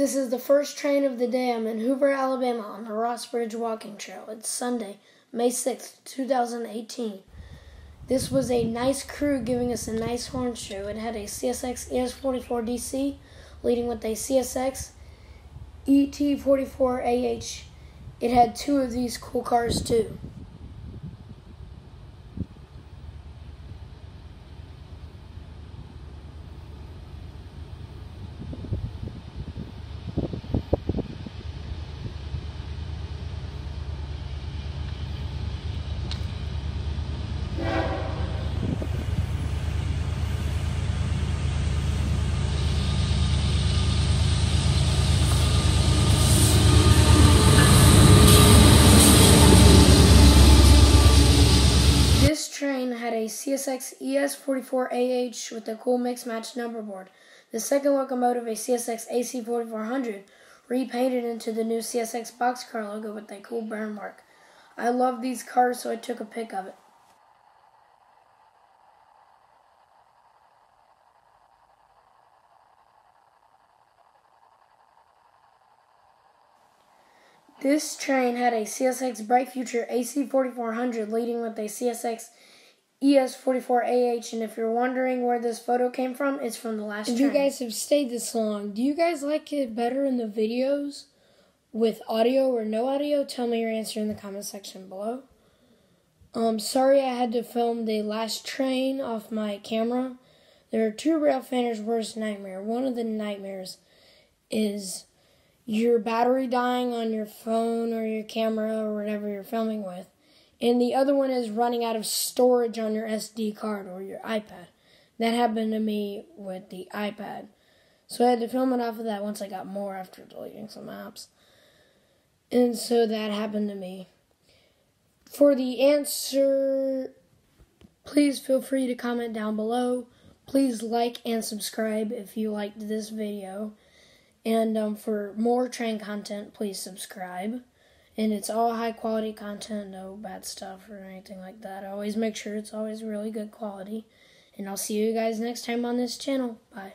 This is the first train of the day. I'm in Hoover, Alabama on the Ross Bridge Walking Trail. It's Sunday, May 6th, 2018. This was a nice crew giving us a nice horn show. It had a CSX ES44DC leading with a CSX ET44AH. It had two of these cool cars too. This train had a CSX ES44AH with a cool mix-match number board. The second locomotive, a CSX AC4400, repainted into the new CSX boxcar logo with a cool burn mark. I love these cars, so I took a pic of it. This train had a CSX Bright Future AC4400 leading with a CSX ES44AH, and if you're wondering where this photo came from, it's from the last train. If you guys have stayed this long, do you guys like it better in the videos with audio or no audio? Tell me your answer in the comment section below. Sorry I had to film the last train off my camera. There are two railfanners' worst nightmare. One of the nightmares is your battery dying on your phone or your camera or whatever you're filming with. And the other one is running out of storage on your SD card or your iPad. That happened to me with the iPad. So I had to film it off of that once I got more after deleting some apps. And so that happened to me. For the answer, please feel free to comment down below. Please like and subscribe if you liked this video. And for more train content, please subscribe. And it's all high quality content, no bad stuff or anything like that. I always make sure it's always really good quality. And I'll see you guys next time on this channel. Bye.